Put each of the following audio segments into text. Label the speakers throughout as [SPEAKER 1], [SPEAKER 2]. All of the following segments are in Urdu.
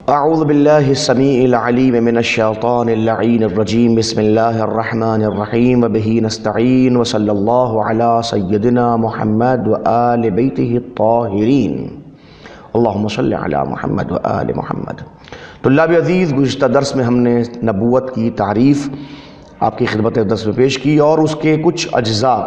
[SPEAKER 1] اعوذ باللہ السمیع العلیم من الشیطان اللعین الرجیم بسم اللہ الرحمن الرحیم وبہ نستعین وصلی اللہ علی سیدنا محمد وآل بیتہ الطاہرین اللہم صلی علی محمد وآل محمد۔ طلاب عزیز، گزشتہ درس میں ہم نے نبوت کی تعریف آپ کی خدمت درس میں پیش کی اور اس کے کچھ اجزاء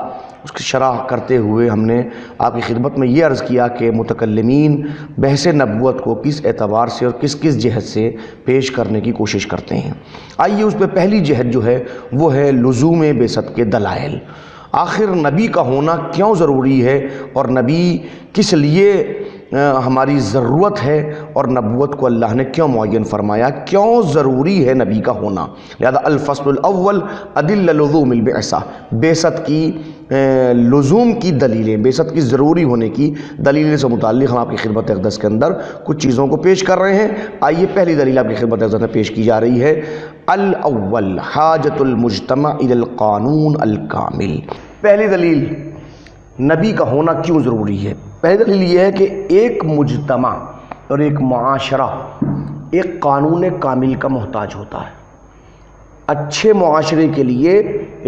[SPEAKER 1] اس کی شرح کرتے ہوئے ہم نے آپ کی خدمت میں یہ عرض کیا کہ متکلمین بحث نبوت کو کس اعتبار سے اور کس کس جہت سے پیش کرنے کی کوشش کرتے ہیں۔ آئیے اس پہ پہلی جہت جو ہے وہ ہے لزوم بعثت کے دلائل۔ آخر نبی کا ہونا کیوں ضروری ہے اور نبی کس لیے ہماری ضرورت ہے اور نبوت کو اللہ نے کیوں معین فرمایا، کیوں ضروری ہے نبی کا ہونا۔ لہذا الفصل الاول ادلہ لزوم البعثہ، بعثت کی لزوم کی دلیلیں، بعثت کی ضروری ہونے کی دلیلیں سے متعلق ہم آپ کی خدمت اقدس کے اندر کچھ چیزوں کو پیش کر رہے ہیں۔ آئیے پہلی دلیل آپ کی خدمت اقدس میں پیش کی جا رہی ہے، الاول حاجت المجتمع الی القانون الکامل۔ پہلی دلیل نبی کا ہونا کیوں ضروری ہے۔ پہلی دلیل یہ ہے کہ ایک مجتمع اور ایک معاشرہ ایک قانون کامل کا محتاج ہوتا ہے۔ اچھے معاشرے کے لیے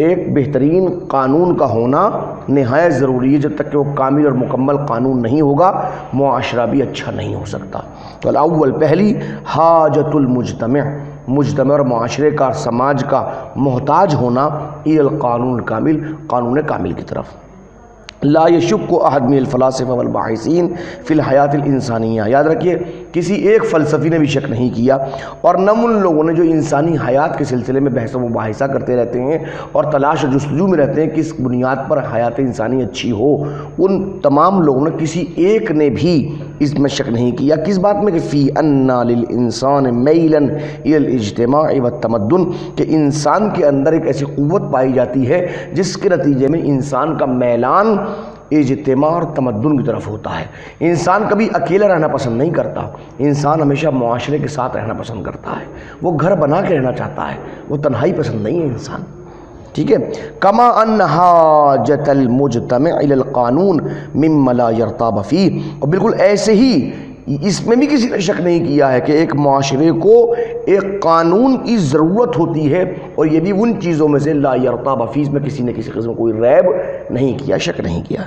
[SPEAKER 1] ایک بہترین قانون کا ہونا نہایت ضروری ہے۔ جب تک کہ وہ کامل اور مکمل قانون نہیں ہوگا معاشرہ بھی اچھا نہیں ہو سکتا۔ تو الاول پہلی حاجت المجتمع، مجتمع اور معاشرے کا سماج کا محتاج ہونا الی القانون الکامل، قانون کامل کی طرف۔ لا یشک احد من الفلاسفہ والباحثین فی الحیات الانسانیہ، یاد رکھیے کسی ایک فلسفی نے بھی شک نہیں کیا اور نہ ان لوگوں نے جو انسانی حیات کے سلسلے میں بحث و مباحثہ کرتے رہتے ہیں اور تلاش و جستجو میں رہتے ہیں کس بنیاد پر حیات انسانی اچھی ہو، ان تمام لوگوں نے کسی ایک نے بھی اس میں شک نہیں کیا۔ کس بات میں؟ کہ فی ان للانسان میلا الی الاجتماع والتمدن، کہ انسان کے اندر ایک ایسی قوت پائی جاتی ہے جس کے نتیجے میں انسان کا میلان اجتماع اور تمدن کی طرف ہوتا ہے۔ انسان کبھی اکیلا رہنا پسند نہیں کرتا، انسان ہمیشہ معاشرے کے ساتھ رہنا پسند کرتا ہے، وہ گھر بنا کے رہنا چاہتا ہے، وہ تنہائی پسند نہیں ہے انسان، ٹھیک ہے۔ کما ان حاجت المجتمع الی القانون مما لا یرتاب فیہ، اور بالکل ایسے ہی اس میں بھی کسی نے شک نہیں کیا ہے کہ ایک معاشرے کو ایک قانون کی ضرورت ہوتی ہے، اور یہ بھی ان چیزوں میں سے لا یرتاب فیہ، میں کسی نے کسی قسم کوئی ریب نہیں کیا، شک نہیں کیا۔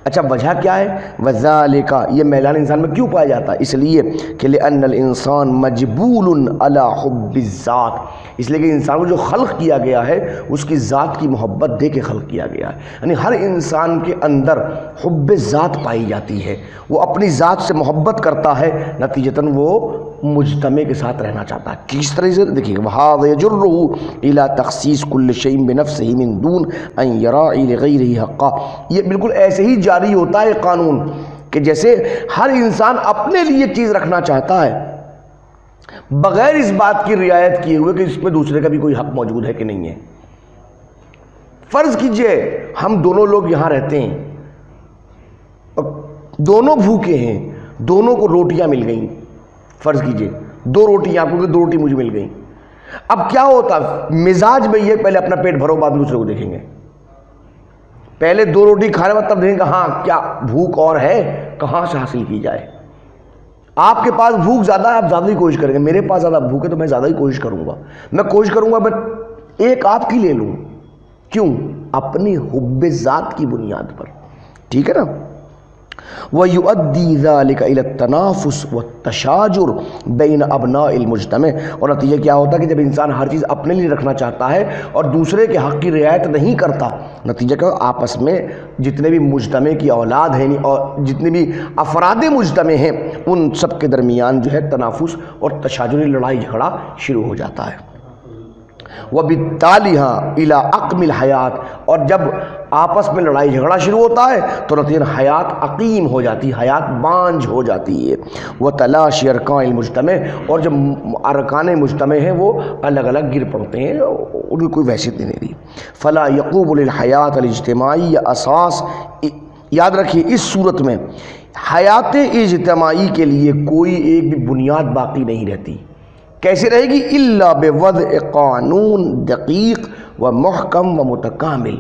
[SPEAKER 1] اچھا وجہ کیا ہے؟ وذالک، یہ میلان انسان میں کیوں پایا جاتا ہے؟ اس لیے کہ لأن الانسان مجبول علی حب الذات، اس لیے کہ انسان کو جو خلق کیا گیا ہے اس کی ذات کی محبت دے کے خلق کیا گیا ہے۔ یعنی ہر انسان کے اندر حب ذات پائی جاتی ہے، وہ اپنی ذات سے محبت کرتا ہے، نتیجتاً وہ مجتمع کے ساتھ رہنا چاہتا ہے۔ کس طرح سے دیکھیے، وَهَذَا يَجُرُّهُ إِلَى تَخْصِيصِ كُلِّ شَيْءٍ بِنَفْسِهِ مِن دُونِ أَن يَرَاعِي لِغَيْرِهِ حَقًّا، یہ بالکل ایسے ہی جاری ہوتا ہے قانون کہ جیسے ہر انسان اپنے لیے چیز رکھنا چاہتا ہے بغیر اس بات کی رعایت کیے ہوئے کہ اس میں دوسرے کا بھی کوئی حق موجود ہے کہ نہیں ہے۔ فرض کیجئے ہم دونوں لوگ یہاں رہتے ہیں اور دونوں بھوکے ہیں، دونوں کو روٹیاں مل گئیں، فرض کیجئے دو روٹی آپ کو، دو روٹی مجھے مل گئیں۔ اب کیا ہوتا مزاج میں یہ، پہلے اپنا پیٹ بھرو بعد دوسرے کو دیکھیں گے، پہلے دو روٹی کھانے بعد تب دیکھیں گے ہاں کیا بھوک اور ہے، کہاں سے حاصل کی جائے۔ آپ کے پاس بھوک زیادہ ہے، آپ زیادہ ہی کوشش کریں گے، میرے پاس زیادہ بھوک ہے تو میں زیادہ ہی کوشش کروں گا، میں کوشش کروں گا میں ایک آپ کی لے لوں، کیوں؟ اپنی حب ذات کی بنیاد پر، ٹھیک ہے نا۔ وَيُؤَدِّي ذَلِكَ إِلَى التَّنَافُسِ وَالتَّشَاجُرِ بَيْنَ أَبْنَاءِ الْمُجْتَمَعِ، اور نتیجہ کیا ہوتا ہے کہ جب انسان ہر چیز اپنے لیے رکھنا چاہتا ہے اور دوسرے کے حق کی رعایت نہیں کرتا، نتیجہ کیا؟ آپس میں جتنے بھی مجتمع کی اولاد ہیں اور جتنے بھی افراد مجتمع ہیں ان سب کے درمیان جو ہے تنافس اور تشاجری لڑائی جھگڑا شروع ہو جاتا ہے۔ وَبِالتَّالِهَا إِلَىٰ أَقْمِ الْحَيَاةِ، اور جب آپس میں لڑائی جھگڑا شروع ہوتا ہے تو نتیجہ حیات عقیم ہو جاتی ہے، حیات بانجھ ہو جاتی ہے۔ وَتَلَاشِي أَرْكَانِ الْمُجْتَمَعِ، اور جب ارکان مجتمع ہیں وہ الگ الگ گر پڑتے ہیں، ان کی کوئی حیثیت نہیں رہی۔ فَلَا يَقُومُ لِلْحَيَاةِ الْاجْتِمَاعِيَّةِ اساس، یاد رکھیے اس صورت میں حیات اجتماعی کے لیے کوئی ایک بھی بنیاد باقی نہیں رہتی۔ کیسے رہے گی؟ الا بوضع قانون دقیق و محکم و متکامل،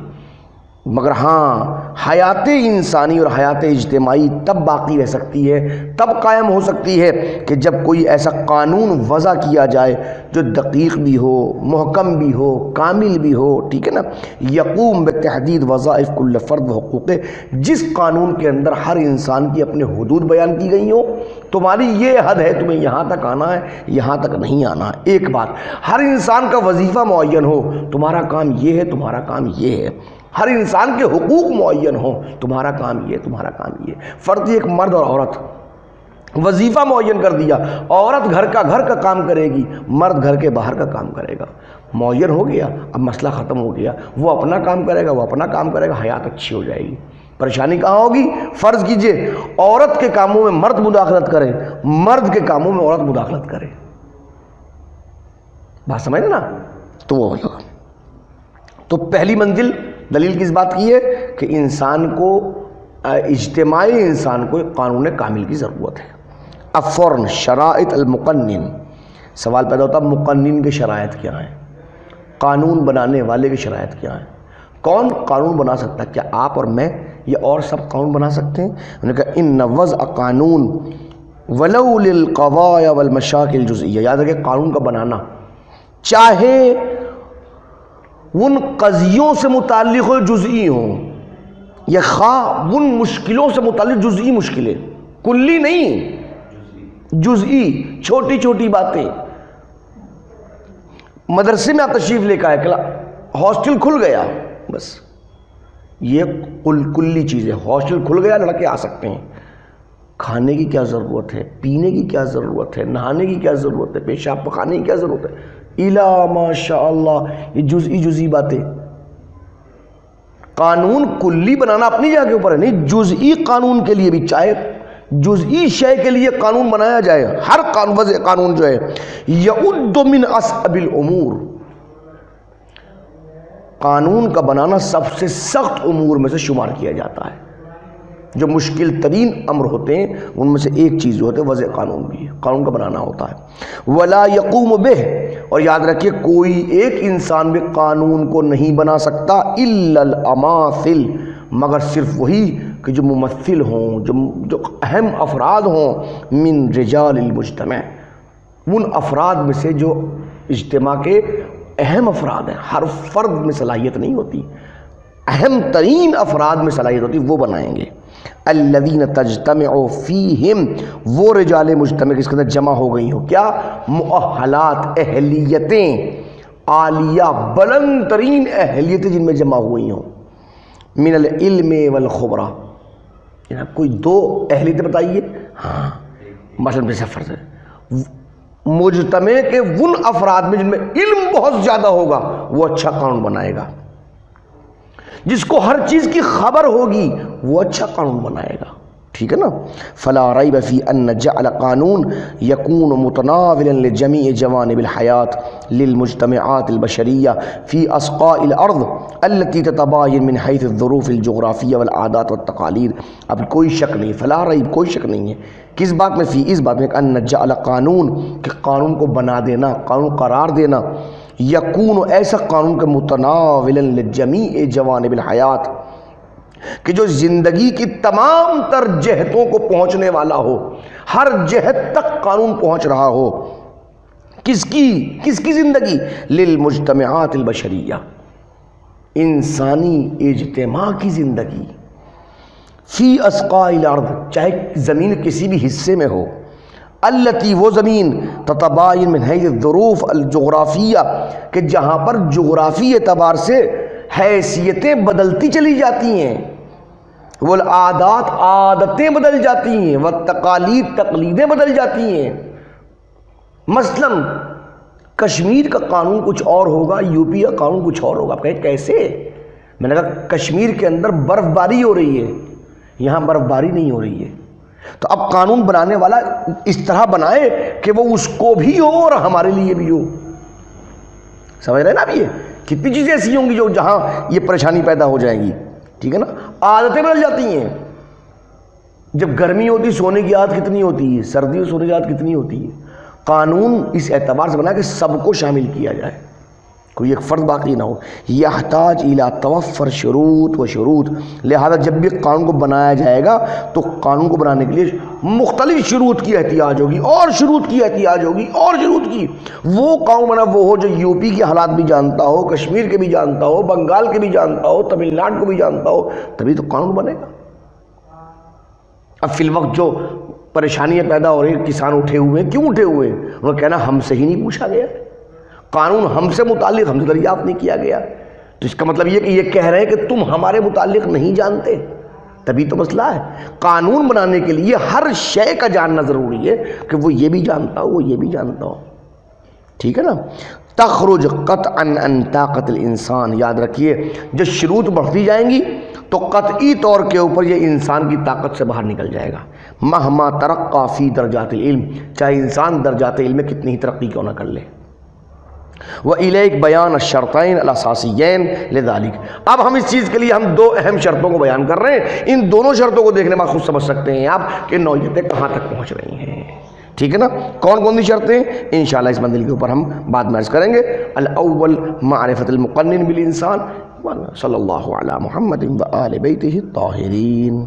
[SPEAKER 1] مگر ہاں حیات انسانی اور حیات اجتماعی تب باقی رہ سکتی ہے، تب قائم ہو سکتی ہے کہ جب کوئی ایسا قانون وضع کیا جائے جو دقیق بھی ہو، محکم بھی ہو، کامل بھی ہو، ٹھیک ہے نا، یقوم بتحدید وظائف کل فرد و حقوقے، جس قانون کے اندر ہر انسان کی اپنے حدود بیان کی گئی ہوں، تمہاری یہ حد ہے، تمہیں یہاں تک آنا ہے، یہاں تک نہیں آنا ہے۔ ایک بات، ہر انسان کا وظیفہ معین ہو، تمہارا کام یہ ہے، تمہارا کام یہ ہے، ہر انسان کے حقوق معین ہوں، تمہارا کام یہ، تمہارا کام یہ، فرد ایک مرد اور عورت، وظیفہ معین کر دیا، عورت گھر کا کام کرے گی، مرد گھر کے باہر کا کام کرے گا، معین ہو گیا، اب مسئلہ ختم ہو گیا، وہ اپنا کام کرے گا، وہ اپنا کام کرے گا، حیات اچھی ہو جائے گی۔ پریشانی کہاں ہوگی؟ فرض کیجئے عورت کے کاموں میں مرد مداخلت کرے، مرد کے کاموں میں عورت مداخلت کرے، بات سمجھ نا؟ تو وہ ہوگا۔ تو پہلی منزل دلیل کس بات کی ہے کہ انسان کو، اجتماعی انسان کو ایک قانون کامل کی ضرورت ہے۔ اب فوراً شرائط المقنن، سوال پیدا ہوتا ہے مقنن کے شرائط کیا ہیں، قانون بنانے والے کی شرائط کیا ہیں، کون قانون بنا سکتا ہے؟ کیا آپ اور میں یا اور سب قانون بنا سکتے ہیں؟ انہوں نے کہا ان وضع قانون ولو للقضایا والمشاکل الجزئیہ، یاد رکھیں قانون کا بنانا چاہے ان قضیوں سے متعلق ہو جزئی ہوں، یا خواہ ان مشکلوں سے متعلق جزئی مشکلیں، کلی نہیں، جزئی، چھوٹی چھوٹی باتیں۔ مدرسے میں آپ تشریف لے کے آئے، ہاسٹل کھل گیا، بس یہ کلی چیز ہے، ہاسٹل کھل گیا، لڑکے آ سکتے ہیں، کھانے کی کیا ضرورت ہے، پینے کی کیا ضرورت ہے، نہانے کی کیا ضرورت ہے، پیشاب پخانے کی کیا ضرورت ہے، الا ماشاء اللہ، یہ جزئی باتیں۔ قانون کلی بنانا اپنی جگہ کے اوپر ہے، نہیں، جزئی قانون کے لیے بھی، چاہے جزئی شے کے لیے قانون بنایا جائے، ہر وضع قانون جو ہے یعد من اصعب الامور، قانون کا بنانا سب سے سخت امور میں سے شمار کیا جاتا ہے، جو مشکل ترین امر ہوتے ہیں ان میں سے ایک چیز جو ہوتے ہے وضع قانون بھی ہے، قانون کا بنانا ہوتا ہے۔ ولا یقوم بہ، اور یاد رکھیے کوئی ایک انسان بھی قانون کو نہیں بنا سکتا الا الاماثل، مگر صرف وہی کہ جو ممثل ہوں، جو اہم افراد ہوں، من رجال المجتمع، ان افراد میں سے جو اجتماع کے اہم افراد ہیں، ہر فرد میں صلاحیت نہیں ہوتی، اہم ترین افراد میں صلاحیت ہوتی، وہ بنائیں گے۔ الذین تجتمع فیہم، وہ رجال مجتمع جس کے اندر جمع ہو گئی ہو کیا؟ مؤہلات، اہلیتیں عالیہ، بلند ترین اہلیتیں جن میں جمع ہوئی ہوں، من العلم والخبرہ، جناب کوئی دو اہلیتیں بتائیے، ہاں مثلا جیسے فرض ہے مجتمع کے ان افراد میں جن میں علم بہت زیادہ ہوگا وہ اچھا قانون بنائے گا، جس کو ہر چیز کی خبر ہوگی وہ اچھا قانون بنائے گا، ٹھیک ہے نا؟ فلا ریب فی ان جعل قانون یکون متناولا لجمیع جوانب الحیات للمجتمعات البشریہ فی اسقاء الارض التي تتباین من حیث الظروف الجغرافیہ والعادات والتقالید۔ اب کوئی شک نہیں، فلا ریب، کوئی شک نہیں ہے، کس بات میں؟ فی، اس بات میں، ان جعل قانون، کہ قانون کو بنا دینا، قانون قرار دینا، یکون، ایسا قانون کے متناولا لجمیع جوانب الحیات، کہ جو زندگی کی تمام تر جہتوں کو پہنچنے والا ہو، ہر جہت تک قانون پہنچ رہا ہو، کس کی زندگی؟ للمجتمعات البشریہ، انسانی اجتماع کی زندگی، فی اسقاء الارض، چاہے زمین کسی بھی حصے میں ہو، التی، وہ زمین، تتباین من حیث الظروف الجغرافیہ، کہ جہاں پر جغرافی اعتبار سے حیثیتیں بدلتی چلی جاتی ہیں، والعادات، عادتیں بدل جاتی ہیں، والتقالید، تقلیدیں بدل جاتی ہیں۔ مثلا کشمیر کا قانون کچھ اور ہوگا، یو پی کا قانون کچھ اور ہوگا۔ آپ کہیں کیسے؟ میں نے کہا کشمیر کے اندر برف باری ہو رہی ہے، یہاں برف باری نہیں ہو رہی ہے، تو اب قانون بنانے والا اس طرح بنائے کہ وہ اس کو بھی ہو اور ہمارے لیے بھی ہو۔ سمجھ رہے ہیں نا؟ اب یہ کتنی چیزیں ایسی ہوں گی جو جہاں یہ پریشانی پیدا ہو جائے گی، ٹھیک ہے نا؟ عادتیں بدل جاتی ہیں، جب گرمی ہوتی سونے کی عادت کتنی ہوتی ہے، سردی میں سونے کی عادت کتنی ہوتی ہے۔ قانون اس اعتبار سے بنا کہ سب کو شامل کیا جائے، کوئی ایک فرد باقی نہ ہو. یحتاج الی توفر شروط و شروط، لہذا جب بھی قانون کو بنایا جائے گا تو قانون کو بنانے کے لیے مختلف شروط کی احتیاج ہوگی، اور شروط کی احتیاج ہوگی، اور شروط کی. وہ قانون بنا وہ ہو جو یو پی کے حالات بھی جانتا ہو، کشمیر کے بھی جانتا ہو، بنگال کے بھی جانتا ہو، تمل ناڈو کو بھی جانتا ہو، تبھی تو قانون بنے گا. اب فی الوقت جو پریشانیاں پیدا ہو رہی ہیں، کسان اٹھے ہوئے ہیں، کیوں اٹھے ہوئے ہیں؟ انہوں نے کہنا ہم سے ہی نہیں پوچھا گیا، قانون ہم سے متعلق ہم سے دریافت نہیں کیا گیا. تو اس کا مطلب یہ کہ یہ کہہ رہے ہیں کہ تم ہمارے متعلق نہیں جانتے، تبھی تو مسئلہ ہے. قانون بنانے کے لیے ہر شے کا جاننا ضروری ہے کہ وہ یہ بھی جانتا ہو، وہ یہ بھی جانتا ہو. ٹھیک ہے نا. تخرج قطعا عن طاقت الانسان، یاد رکھیے جو شروط بڑھتی جائیں گی تو قطعی طور کے اوپر یہ انسان کی طاقت سے باہر نکل جائے گا. مہما ترقی فی درجات العلم، چاہے انسان درجات علم میں کتنی ہی ترقی کیوں نہ کر لے. وَإِلَيْكَ بَيَانَ الشَّرْطَيْنِ الْأَسَاسِيَّيْنِ لِذَلِكَ. اب ہم اس چیز کے لیے ہم دو اہم شرطوں کو بیان کر رہے ہیں. ان دونوں شرطوں کو دیکھنے میں خود سمجھ سکتے ہیں آپ کہ نوعیتیں کہاں تک پہنچ رہی ہیں. ٹھیک ہے نا. کون کون سی شرطیں؟ انشاءاللہ اس منزل کے اوپر ہم بعد میں عرض کریں گے. الاول معرفت المقنن بالانسان. صلی اللہ علی محمد و آل بیتہ الطاہرین.